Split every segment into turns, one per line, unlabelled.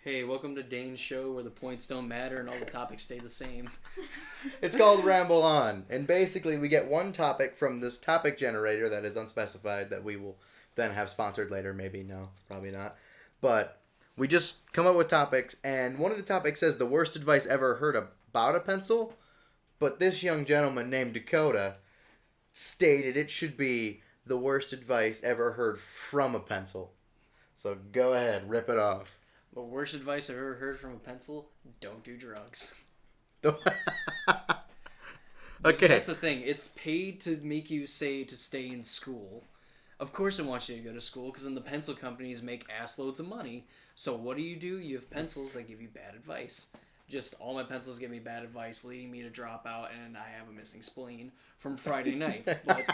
Hey, welcome to Dane's show where the points don't matter and all the topics stay the same.
It's called Ramble On, and basically we get one topic from this topic generator that is unspecified that we will then have sponsored later. Maybe, no, probably not. But we just come up with topics, and one of the topics says the worst advice ever heard about a pencil, but this young gentleman named Dakota stated it should be the worst advice ever heard from a pencil. So go ahead, rip it off.
The worst advice I've ever heard from a pencil, don't do drugs.
Okay.
That's the thing. It's paid to make you say to stay in school. Of course it wants you to go to school because then the pencil companies make ass loads of money. So what do? You have pencils that give you bad advice. Just all my pencils give me bad advice, leading me to drop out, and I have a missing spleen from Friday nights. But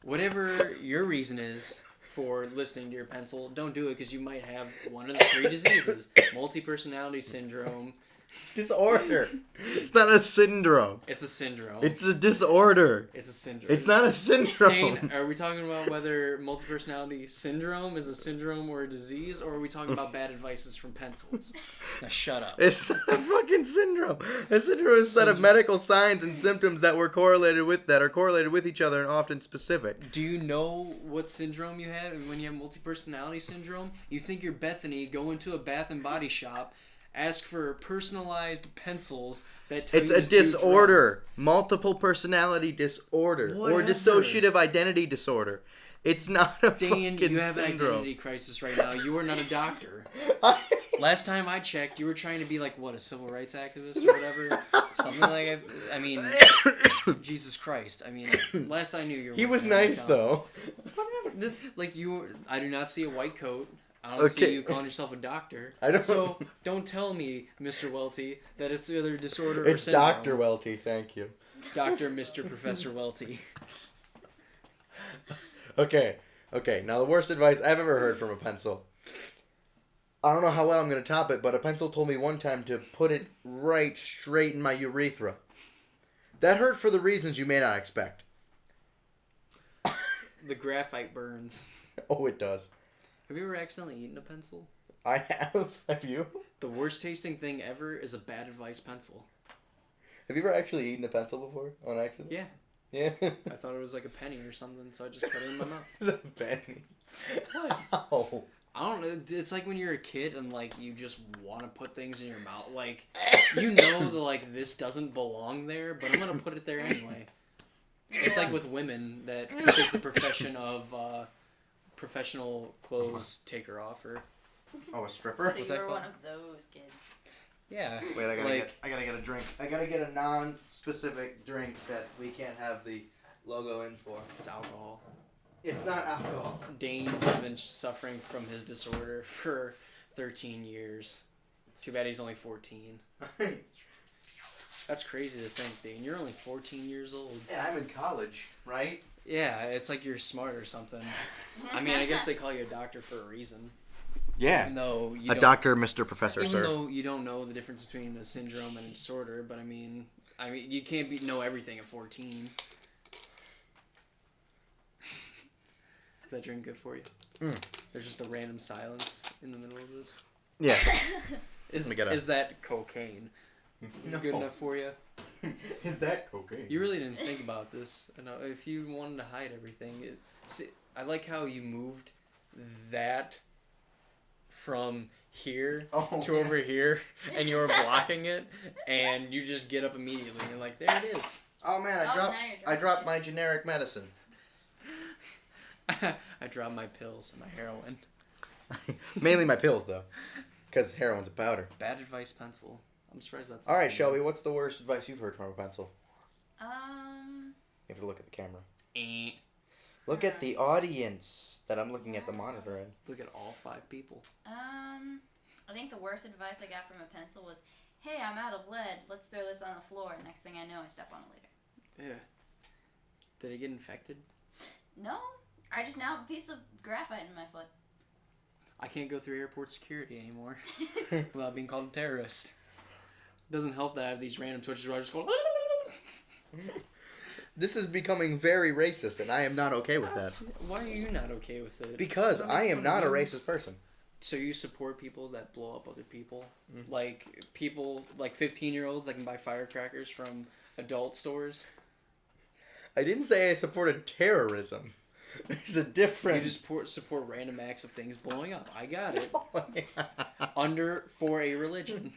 whatever your reason is for listening to your pencil, don't do it because you might have one of the three diseases. Multi-personality syndrome.
Disorder. It's not a syndrome.
It's a syndrome.
It's a disorder.
It's a syndrome.
It's not a syndrome.
Dane, are we talking about whether multi-personality syndrome is a syndrome or a disease, or are we talking about bad advices from pencils? Now shut up.
It's not a fucking syndrome. A syndrome is a set of medical signs and symptoms that are correlated with each other and often specific.
Do you know what syndrome you have when you have multi-personality syndrome? You think you're Bethany, go into a Bath and Body shop, ask for personalized pencils that tell
it's
you
a
to do
disorder.
drugs.
Multiple personality disorder.
Whatever.
Or dissociative identity disorder. It's not a
Dane,
fucking
you have
syndrome.
an identity crisis right now. You are not a doctor. Last time I checked, you were trying to be like, what, a civil rights activist or whatever? Something like, I mean, Jesus Christ. I mean, last I knew you were...
He was nice, though.
Whatever. Like, I do not see a white coat. I don't see you calling yourself a doctor.
I don't.
So, don't tell me, Mr. Welty, that it's either a disorder or
It's
syndrome.
Dr. Welty, thank you.
Dr. Mr. Professor Welty.
Okay. Now the worst advice I've ever heard from a pencil. I don't know how well I'm going to top it, but a pencil told me one time to put it right straight in my urethra. That hurt for the reasons you may not expect.
The graphite burns.
Oh, it does.
Have you ever accidentally eaten a pencil?
I have. Have you?
The worst tasting thing ever is a bad advice pencil.
Have you ever actually eaten a pencil before on accident?
Yeah.
Yeah.
I thought it was like a penny or something, so I just put it in my mouth.
It's a penny.
What?
Ow.
I don't know. It's like when you're a kid and like you just want to put things in your mouth. Like, you know that like this doesn't belong there, but I'm gonna put it there anyway. It's like with women that take the profession of professional clothes taker offer.
Oh, a stripper?
So
What's
you
that
were
called?
one of those kids.
Yeah.
Wait, I
like,
gotta get a drink. I gotta get a non-specific drink that we can't have the logo in for.
It's alcohol.
It's not alcohol.
Dane has been suffering from his disorder for 13 years. Too bad he's only 14. That's crazy to think, Dane. You're only 14 years old.
Yeah, I'm in college, right?
Yeah, it's like you're smart or something. I mean, I guess they call you a doctor for a reason.
Yeah.
Even though you
A
don't,
doctor, Mr. Professor,
even
sir.
though you don't know the difference between a syndrome and a disorder, but I mean you can't know everything at 14. Is that drink good for you?
Mm.
There's just a random silence in the middle of this.
Yeah.
Is that cocaine?
No.
Good enough for you?
Is that cocaine?
You really didn't think about this. If you wanted to hide everything, I like how you moved that from here to over here, and you were blocking it, and you just get up immediately and like, there it is.
Oh man, I dropped my generic medicine.
I dropped my pills and my heroin.
Mainly my pills though, because heroin's a powder.
Bad advice pencil. I'm surprised that's.
All right, Shelby, what's the worst advice you've heard from a pencil? You have to look at the camera. Look at the audience that I'm looking at the monitor in.
Look at all 5 people.
I think the worst advice I got from a pencil was, "Hey, I'm out of lead. Let's throw this on the floor." Next thing I know, I step on it later.
Yeah. Did it get infected?
No, I just now have a piece of graphite in my foot.
I can't go through airport security anymore without being called a terrorist. Doesn't help that I have these random twitches where I just go.
This is becoming very racist, and I am not okay with that.
Why are you not okay with it?
Because I am not a racist person.
So you support people that blow up other people?
Mm-hmm.
Like people, like 15-year-olds that can buy firecrackers from adult stores?
I didn't say I supported terrorism. There's a difference.
You just support random acts of things blowing up. I got it. For a religion.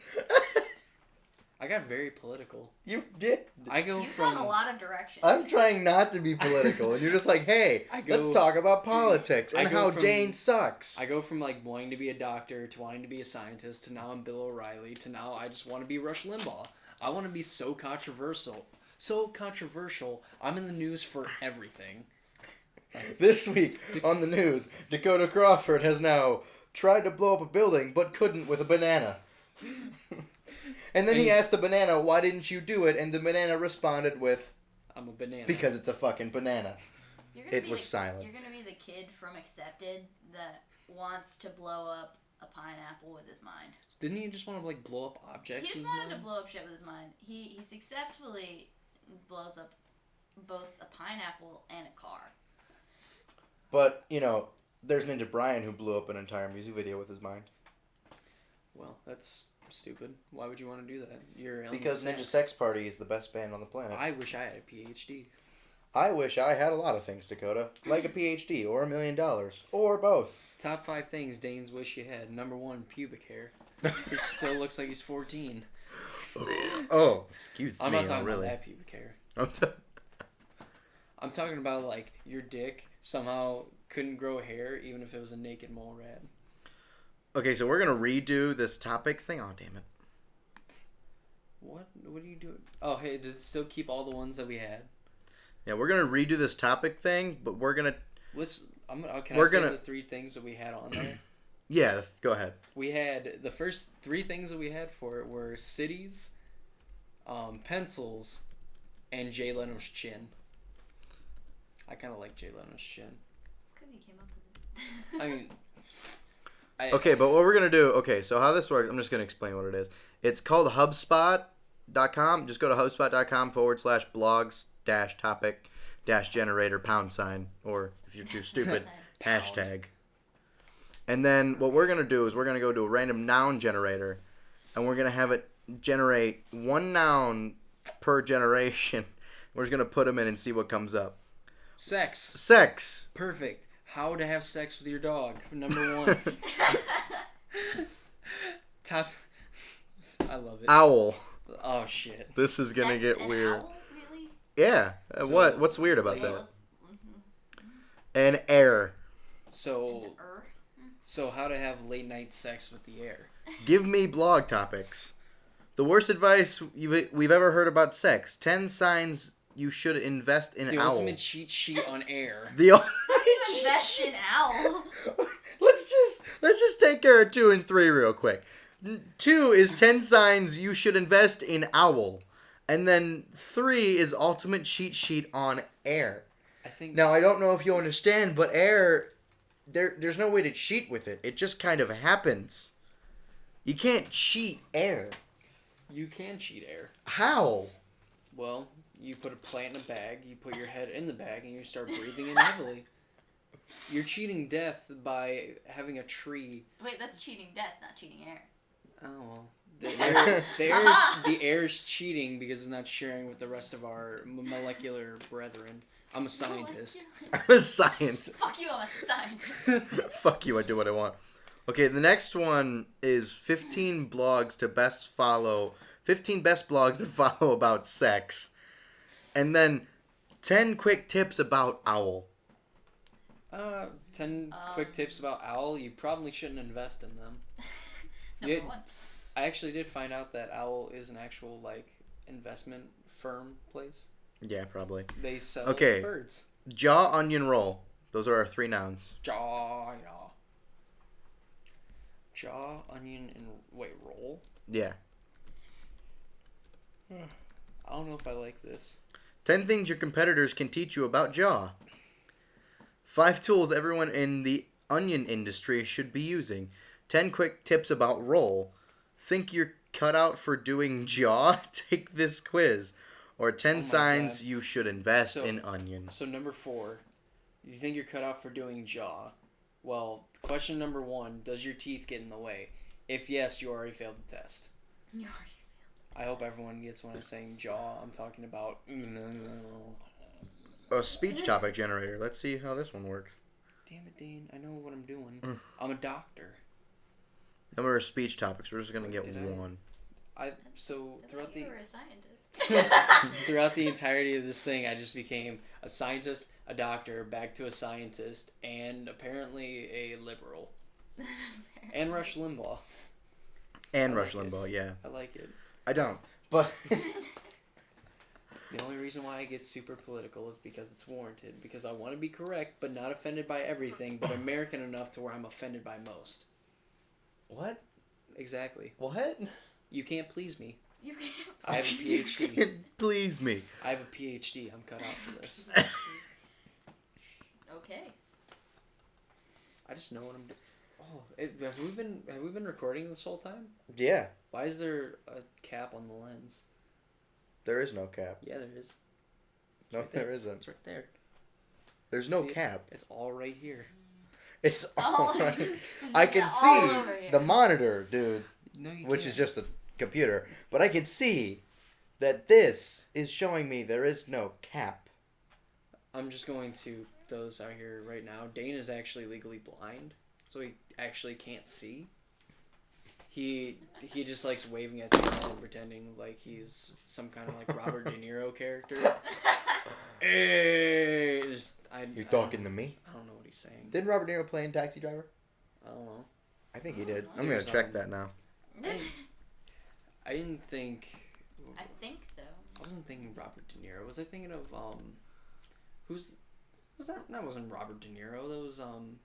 I got very political.
You did.
You've gone a lot of directions.
I'm trying not to be political, and you're just like, hey, let's talk about politics and how Dane sucks.
I go from like wanting to be a doctor to wanting to be a scientist to now I'm Bill O'Reilly to now I just want to be Rush Limbaugh. I want to be so controversial. So controversial, I'm in the news for everything.
This week on the news, Dakota Crawford has now tried to blow up a building but couldn't with a banana. And then he asked the banana, why didn't you do it? And the banana responded with,
I'm a banana.
Because it's a fucking banana. It was silent.
You're going to be the kid from Accepted that wants to blow up a pineapple with his mind.
Didn't he just want to like blow up objects?
He just wanted to blow up shit with his mind. He successfully blows up both a pineapple and a car.
But, you know, there's Ninja Brian who blew up an entire music video with his mind.
Well, that's stupid. Why would you want to do that?
Because Ninja Sex Party is the best band on the planet.
I wish I had a PhD.
I wish I had a lot of things, Dakota. Like a PhD, or $1 million, or both.
Top 5 things Danes wish you had. Number 1, pubic hair. He still looks like he's 14.
Oh, excuse me.
I'm not talking about that pubic hair. I'm talking about, like, your dick somehow couldn't grow hair even if it was a naked mole rat.
Okay, so we're going to redo this topics thing. Oh, damn it.
What are you doing? Oh, hey, did it still keep all the ones that we had?
Yeah, we're going to redo this topic thing, but we're going to...
Can I say the 3 things that we had on there?
Yeah, go ahead.
We had... The first 3 things that we had for it were cities, pencils, and Jay Leno's chin. I kind of like Jay Leno's chin.
It's because you came up with it.
I mean...
Okay, but what we're going to do... Okay, so how this works... I'm just going to explain what it is. It's called HubSpot.com. Just go to HubSpot.com/blogs-topic-generator $. Or, if you're too stupid, hashtag. And then what we're going to do is we're going to go to a random noun generator. And we're going to have it generate 1 noun per generation. We're just going to put them in and see what comes up. Sex.
Perfect. How to have sex with your dog. Number 1. Top. I love it.
Owl.
Oh shit.
This is gonna get weird.
Owl? Really?
Yeah. What's weird about that? And air.
So how to have late night sex with the air.
Give me blog topics. The worst advice we've ever heard about sex. 10 signs you should invest in
the
owl.
Ultimate cheat sheet on air.
The ultimate
invest in owl.
Let's just take care of 2 and 3 real quick. 2 is 10 signs you should invest in owl. And then 3 is ultimate cheat sheet on air. Now, I don't know if you understand, but air, there's no way to cheat with it. It just kind of happens. You can't cheat air.
You can cheat air.
How?
Well, you put a plant in a bag, you put your head in the bag, and you start breathing in heavily. You're cheating death by having a tree.
Wait, that's cheating death, not cheating air.
Oh, well. The air's cheating because it's not sharing with the rest of our molecular brethren. I'm a scientist.
I'm a scientist.
Fuck you, I'm a scientist.
Fuck you, I do what I want. Okay, the next one is 15 blogs to 15 best blogs to follow about sex. And then 10 quick tips about owl.
10 quick tips about owl. You probably shouldn't invest in them.
Number 1.
I actually did find out that Owl is an actual, like, investment firm place.
Yeah, probably.
They sell birds.
Jaw, onion, roll. Those are our 3 nouns.
Jaw, onion, and... Wait, roll?
Yeah.
I don't know if I like this.
10 things your competitors can teach you about jaw. 5 tools everyone in the onion industry should be using. 10 quick tips about roll. Think you're cut out for doing jaw? Take this quiz. Or 10 signs you should invest in onions.
So number 4. You think you're cut out for doing jaw. Well, question number 1: does your teeth get in the way? If yes, you already failed the test.
You already
I hope everyone gets when I'm saying jaw. I'm talking about.
A speech topic generator. Let's see how this one works.
Damn it, Dane! I know what I'm doing. I'm a doctor.
Number of speech topics. We're just gonna get
Did
one.
Throughout
you were a scientist.
throughout the entirety of this thing, I just became a scientist, a doctor, back to a scientist, and apparently a liberal. And Rush Limbaugh.
And
I
Rush
like it.
Limbaugh, yeah.
I like it.
I don't, but
The only reason why I get super political is because it's warranted. Because I want to be correct, but not offended by everything, but American enough to where I'm offended by most.
What?
Exactly.
What?
You can't please me.
You can't.
I have a
You
PhD.
can't please me.
I have a PhD. I'm cut out for this.
Okay.
I just know what I'm doing. Oh, have we been recording this whole time?
Yeah,
Why is there a cap on the lens?
there is no cap.
Yeah, there is.
No,
right there.
there isn't.
It's right there.
There's no
See it?
cap.
It's all right here.
It's
All
all
right.
right. I can
It's all over
see
here.
the monitor, dude,
No, you
which
can't.
is just a computer. But I can see that this is showing me there is no cap.
I'm just going to those out here right now. Dane is actually legally blind, so he actually can't see. He just likes waving at things and pretending like he's some kind of like Robert De Niro character. Hey,
You talking to me?
I don't know what he's saying.
Didn't Robert De Niro play in Taxi Driver?
I don't know.
I think he did.
He
I'm gonna
was,
check that now.
I didn't think.
I think so.
I wasn't thinking Robert De Niro. Was I thinking of who's was that? That wasn't Robert De Niro. That was I'm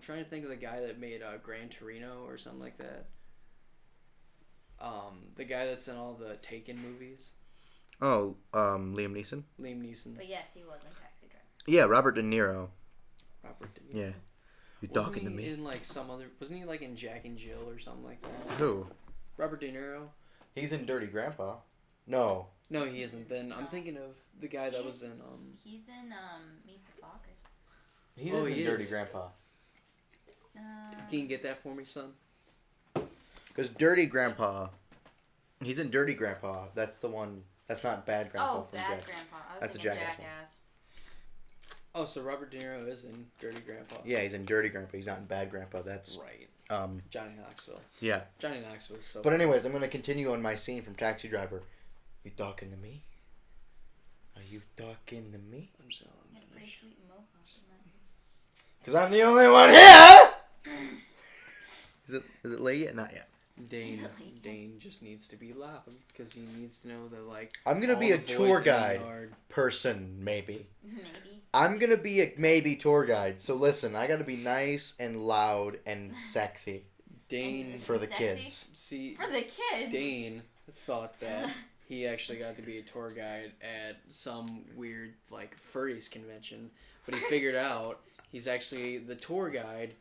trying to think of the guy that made Gran Torino or something like that. The guy that's in all the Taken movies.
Oh, Liam Neeson.
Liam Neeson.
But yes, he was in Taxi Driver.
Yeah, Robert De Niro.
Robert De Niro.
Yeah. You
Wasn't
talking to
he
me?
in like some other? Wasn't he like in Jack and Jill or something like that?
Who?
Robert De Niro.
He's in Dirty Grandpa. No.
No, he isn't. Then I'm thinking of the guy that was in
He's in Meet the Fockers.
He
Oh,
is
he
in Dirty
is.
Grandpa.
Can you get that for me, son?
Because Dirty Grandpa. He's in Dirty Grandpa. That's the one. That's not Bad Grandpa.
Oh,
from
Bad
Jack.
Grandpa. I was
That's a
thinking
Jackass one.
Jackass.
Oh, so Robert De Niro is in Dirty Grandpa.
Yeah, he's in Dirty Grandpa. He's not in Bad Grandpa. That's
Right.
Johnny
Knoxville.
Yeah.
Johnny Knoxville is so.
But anyways, I'm gonna continue on my scene from Taxi Driver. You talking to me? Are you talking to me?
I'm just
He had a pretty
finish.
sweet mohawk in that.
Cause I'm the only one here. Is it late yet? Not yet.
Dane just needs to be loud because he needs to know that like.
I'm gonna
all
be a
the boys
tour
in the
guide
yard-
person, maybe.
Maybe.
I'm gonna be a maybe tour guide. So listen, I gotta be nice and loud and sexy
Dane
for the
Sexy?
kids.
see
For the kids.
Dane thought that he actually got to be a tour guide at some weird like furries convention, but he figured out he's actually the tour guide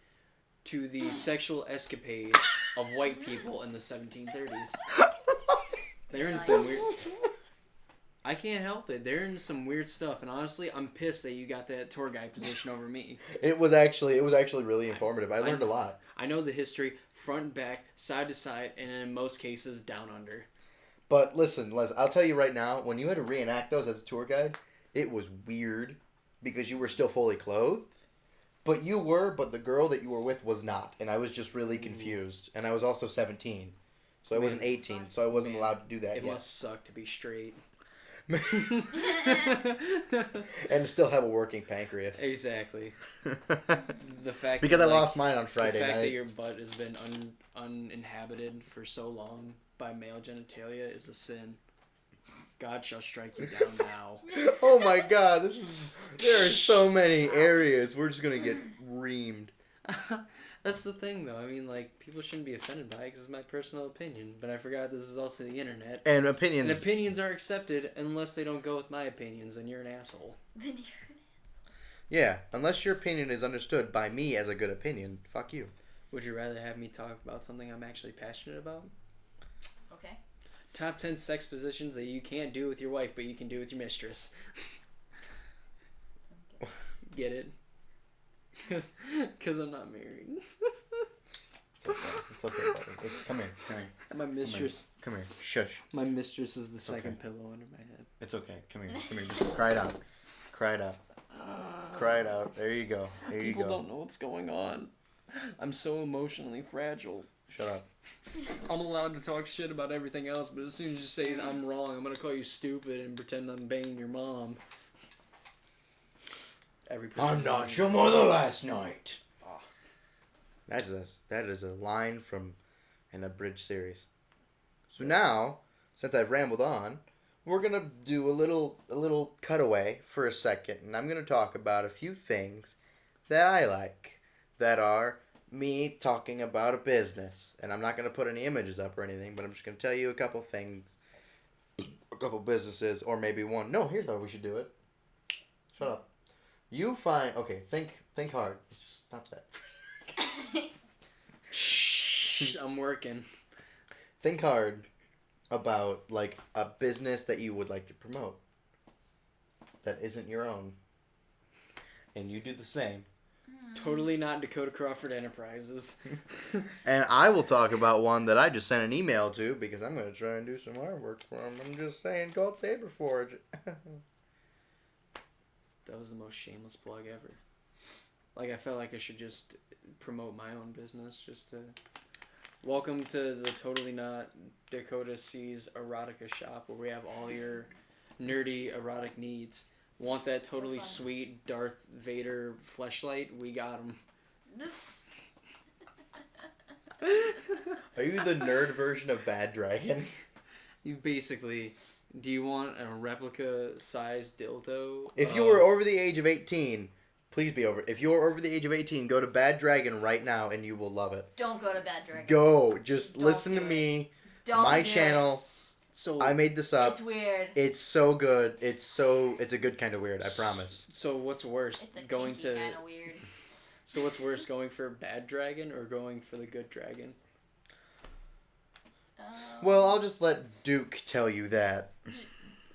to the sexual escapades of white people in the 1730s. They're in some weird. I can't help it. They're into some weird stuff, and honestly, I'm pissed that you got that tour guide position over me.
It was actually really informative. I learned a lot.
I know the history front and back, side to side, and in most cases, down under.
But listen, Les, I'll tell you right now, when you had to reenact those as a tour guide, it was weird because you were still fully clothed. But the girl that you were with was not. And I was just really confused. And I was also 17. So I wasn't 18, so I wasn't allowed to do that
It
yet.
must suck to be straight.
And to still have a working pancreas.
Exactly. The fact
Because
that,
I
like,
lost mine on Friday
the fact
night.
that your butt has been uninhabited for so long by male genitalia is a sin. God shall strike you down now.
Oh my god, there are so many areas. We're just gonna get reamed.
That's the thing, though. I mean, like, people shouldn't be offended by it because it's my personal opinion. But I forgot this is also the internet.
And
And
opinions.
opinions are accepted unless they don't go with my opinions, and you're an asshole.
Then you're an asshole.
Yeah, unless your opinion is understood by me as a good opinion, fuck you.
Would you rather have me talk about something I'm actually passionate about?
Okay.
Top 10 sex positions that you can't do with your wife, but you can do with your mistress. Get it? Because I'm not married.
It's okay. It's okay, buddy. Come here.
My mistress.
Come here. Shush.
My mistress is the second
okay.
pillow under my head.
It's okay. Come here. Just cry it out. Cry it out. Cry it out. There you go.
People don't know what's going on. I'm so emotionally fragile.
Shut up.
I'm allowed to talk shit about everything else, but as soon as you say I'm wrong, I'm gonna call you stupid and pretend I'm banging your mom.
I'm not your mother last night. Oh. That is a line from an abridged series. So now, since I've rambled on, we're gonna do a little cutaway for a second, and I'm gonna talk about a few things that I like that are me talking about a business. And I'm not gonna put any images up or anything, but I'm just gonna tell you a couple things, a couple businesses, or maybe one. No, here's how we should do it. Shut up. You find think hard. Stop that.
Shh, I'm working.
Think hard about like a business that you would like to promote that isn't your own, and you do the same.
Totally not Dakota Crawford Enterprises.
And I will talk about one that I just sent an email to because I'm gonna try and do some artwork for them. I'm just saying, called Saberforge.
That was the most shameless plug ever. Like, I felt like I should just promote my own business just to... Welcome to the Totally Not Dakota C's Erotica Shop, where we have all your nerdy erotic needs. Want that totally sweet Darth Vader fleshlight? We got him.
Are you the nerd version of Bad Dragon?
You basically... Do you want a replica-sized dildo?
If you were over the age of 18, please be over. If you're over the age of 18, go to Bad Dragon right now and you will love it.
Don't go to Bad Dragon.
Go. Just
Don't
listen to
do
me.
Don't
My
do
channel.
It.
So
I made this up.
It's weird.
It's so good. It's a good kind of weird, I promise.
So what's worse?
It's a
going to
kind of weird.
So what's worse, going for Bad Dragon or going for the Good Dragon?
Well, I'll just let Duke tell you that.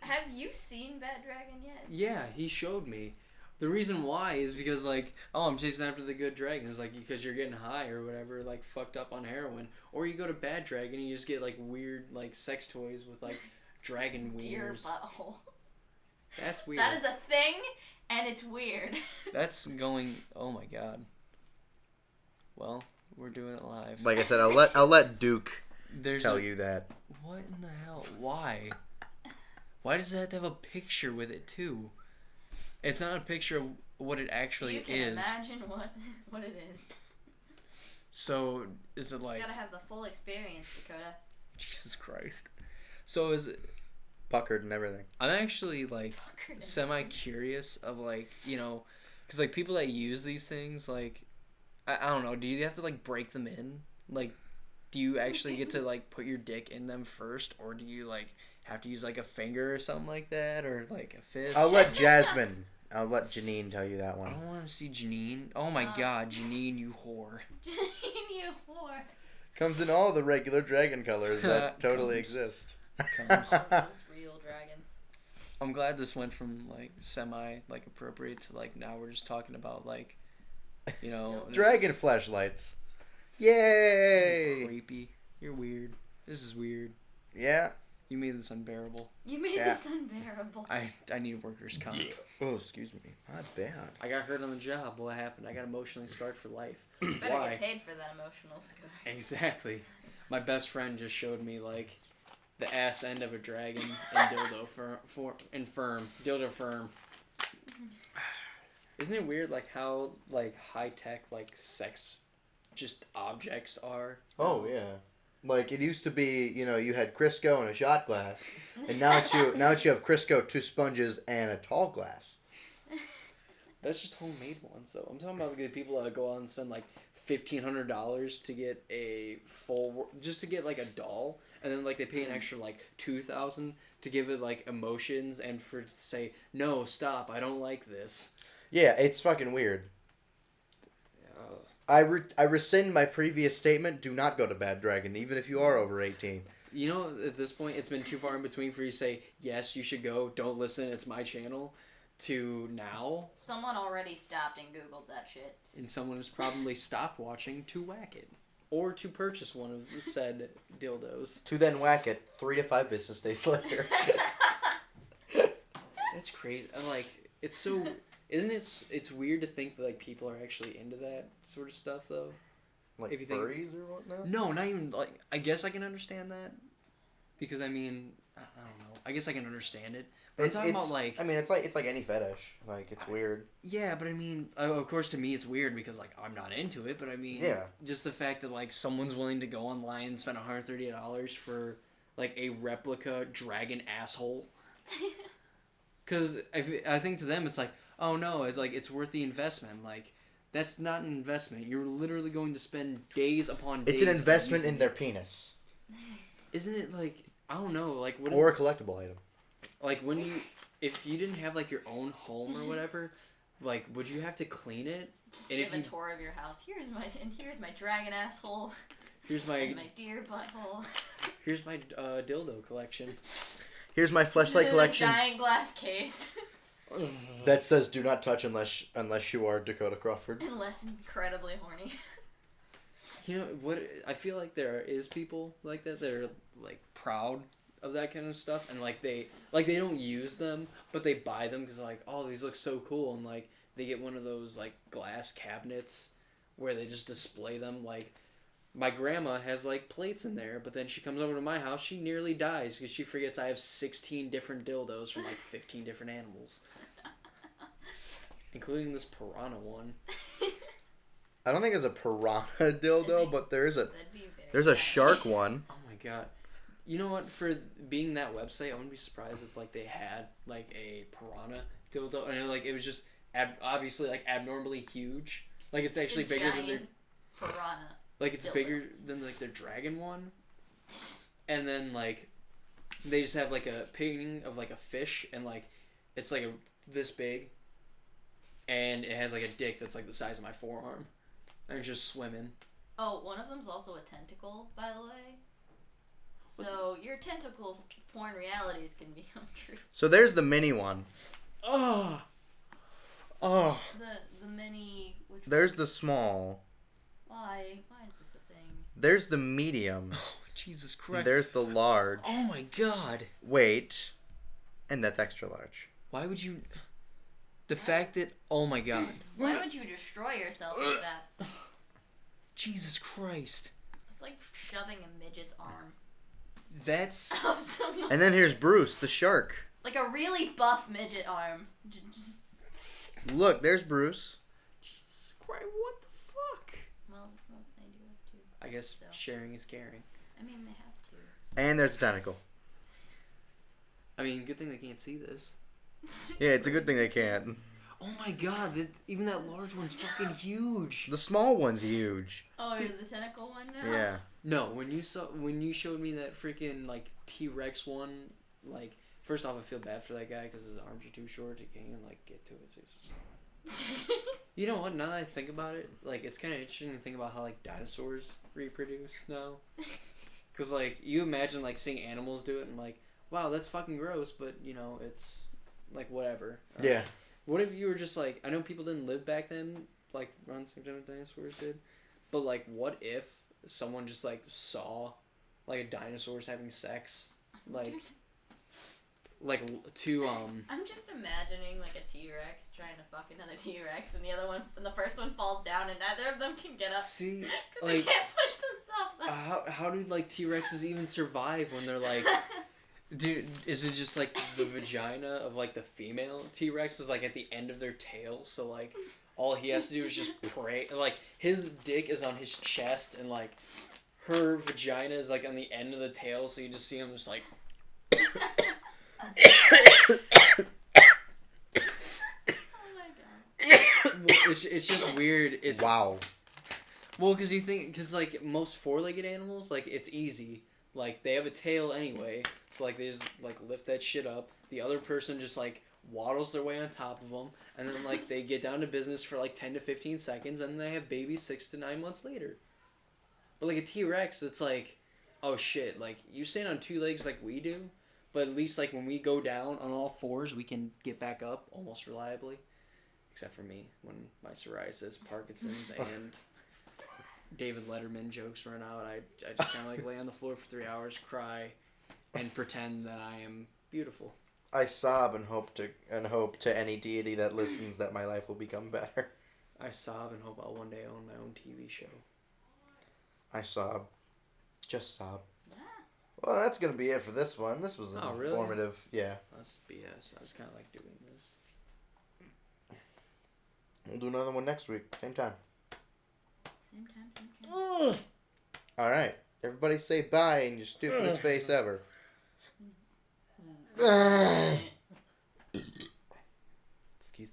Have you seen Bad Dragon yet?
Yeah, he showed me. The reason why is because, like, oh, I'm chasing after the Good Dragon. It's like because you're getting high or whatever, like, fucked up on heroin. Or you go to Bad Dragon and you just get, like, weird, like, sex toys with, like, dragon
Dear
wieners.
butthole.
That's weird.
That is a thing, and it's weird.
That's going... Oh, my God. Well, we're doing it live.
Like I said, I'll let Duke tell you that.
What in the hell? Why? Why does it have to have a picture with it, too? It's not a picture of what it actually is.
So you can imagine what it is.
So, is it like...
You gotta have the full experience, Dakota.
Jesus Christ. So, is it...
Puckered and everything.
I'm actually, like, semi-curious of, like, you know... Because, like, people that use these things, like... I don't know. Do you have to, like, break them in? Like, do you actually get to, like, put your dick in them first? Or do you, like... have to use like a finger or something like that, or like a fist?
I'll let Janine tell you that one.
I don't want to see Janine. Oh my God, Janine, you whore.
Janine, you whore.
Comes in all the regular dragon colors that totally exist.
Comes.
Those real dragons.
I'm glad this went from like semi like appropriate to like now we're just talking about like, you know,
dragon fleshlights. Yay!
You're creepy. You're weird. This is weird.
Yeah.
You made this unbearable.
You made this unbearable.
I need workers' comp.
Oh, excuse me. That's bad.
I got hurt on the job. What happened? I got emotionally scarred for life.
You better
Why?
get paid for that emotional scar.
Exactly. My best friend just showed me like the ass end of a dragon and dildo dildo firm. Isn't it weird like how like high tech like sex just objects are?
Oh yeah. Like, it used to be, you know, you had Crisco and a shot glass, and now it's you have Crisco, 2 sponges, and a tall glass.
That's just homemade ones, though. I'm talking about the people that go out and spend, like, $1,500 to get a full... just to get, like, a doll, and then, like, they pay an extra, like, $2,000 to give it, like, emotions, and for it to say, no, stop, I don't like this.
Yeah, it's fucking weird. I rescind my previous statement. Do not go to Bad Dragon, even if you are over 18.
You know, at this point, it's been too far in between for you to say, yes, you should go, don't listen, it's my channel, to now,
Someone already stopped and Googled that shit.
and someone has probably stopped watching to whack it. Or to purchase one of said dildos.
To then whack it 3 to 5 business days later.
That's crazy. I'm like, it's so... Isn't it... It's weird to think that, like, people are actually into that sort of stuff, though.
Like
if you think,
furries or whatnot?
No, not even, like... I guess I can understand that. Because, I mean... I don't know. I guess I can understand it. But I'm talking about, like...
I mean, it's like any fetish. Like, it's weird.
Yeah, but I mean... of course, to me, it's weird because, like, I'm not into it. But, I mean...
Yeah.
Just the fact that, like, someone's willing to go online and spend $130 for, like, a replica dragon asshole. Because I think to them, it's like... Oh, no, it's like, it's worth the investment. Like, that's not an investment. You're literally going to spend days upon days...
It's an investment in their penis.
Isn't it, like... I don't know, like... What
or a collectible item.
Like, when you... If you didn't have, like, your own home or whatever, like, would you have to clean it?
Just
and
give
if
a
you,
tour of your house. Here's my dragon asshole.
Here's my...
And my deer butthole.
Here's my dildo collection.
Here's my fleshlight collection.
Giant glass case.
That says "Do not touch unless you are Dakota Crawford."
Unless incredibly horny.
You know what? I feel like there is people like that are like proud of that kind of stuff, and like they don't use them, but they buy them because like, oh, these look so cool, and like they get one of those like glass cabinets where they just display them. Like my grandma has like plates in there, but then she comes over to my house, she nearly dies because she forgets I have 16 different dildos from like 15 different animals. Including this piranha one.
I don't think it's a piranha dildo, but there's a shark one.
Oh my god. You know what? For being that website, I wouldn't be surprised if like they had like a piranha dildo, and like it was just obviously like abnormally huge. Like it's actually bigger than their
piranha.
Like it's
dildo.
Bigger than like their dragon one. And then like they just have like a painting of like a fish, and like it's like this big. And it has like a dick that's like the size of my forearm. And it's just swimming.
Oh, one of them's also a tentacle, by the way. So your tentacle porn realities can become true.
So there's the mini one.
Oh.
The mini.
There's the small.
Why is this a thing?
There's the medium.
Oh, Jesus Christ.
There's the large.
Oh my god.
Wait. And that's extra large.
Why would you... The fact that... Oh my god.
Why would you destroy yourself like that?
Jesus Christ.
It's like shoving a midget's arm.
That's...
Up someone.
And then here's Bruce, the shark.
Like a really buff midget arm. Just...
Look, there's Bruce.
Jesus Christ, what the fuck?
Well, they do have to.
I guess
So.
sharing is caring.
I mean, they have to. So.
And there's a tentacle.
I mean, good thing they can't see this.
Yeah, it's a good thing they can't.
Oh my god, even that large one's fucking huge.
The small one's huge.
Oh,
Dude.
the tentacle one now?
Yeah.
No, when you showed me that freaking like T-Rex one, like first off I feel bad for that guy because his arms are too short. He can't even like get to it. So it's just... You know what? Now that I think about it, like it's kind of interesting to think about how like dinosaurs reproduce now. Because like you imagine like seeing animals do it and like, wow, that's fucking gross, but you know it's like whatever.
Yeah.
What if you were just like, I know people didn't live back then, like around the same time dinosaurs did, but like what if someone just like saw like a dinosaurs having sex, like two
I'm just imagining like a T-Rex trying to fuck another T-Rex, and the first one falls down, and neither of them can get up.
See,
because
like
they can't push themselves up.
how do like T-Rexes even survive when they're like, dude, is it just like the vagina of like the female T-Rex is like at the end of their tail, so like all he has to do is just pray, and like his dick is on his chest, and like her vagina is like on the end of the tail, so you just see him just like.
Oh my god.
It's just weird. It's
Wow.
Well, because like most four-legged animals, like it's easy. Like they have a tail anyway, so like they just like lift that shit up. The other person just like waddles their way on top of them, and then like they get down to business for like 10 to 15 seconds, and they have babies 6 to 9 months later. But like a T-Rex, it's like, oh shit, like you stand on two legs like we do, But at least, like, when we go down on all fours, we can get back up almost reliably. Except for me, when my psoriasis, Parkinson's, and David Letterman jokes run out, I just kind of, like, lay on the floor for 3 hours, cry, and pretend that I am beautiful.
I sob and hope to any deity that listens that my life will become better.
I sob and hope I'll one day own my own TV show.
I sob. Just sob.
Yeah.
Well, that's going to be it for this one. This was
Really?
informative. Yeah.
That's BS. I just kind of like doing this.
We'll do another one next week. Same time.
Same time.
All right. Everybody say bye in your stupidest face ever.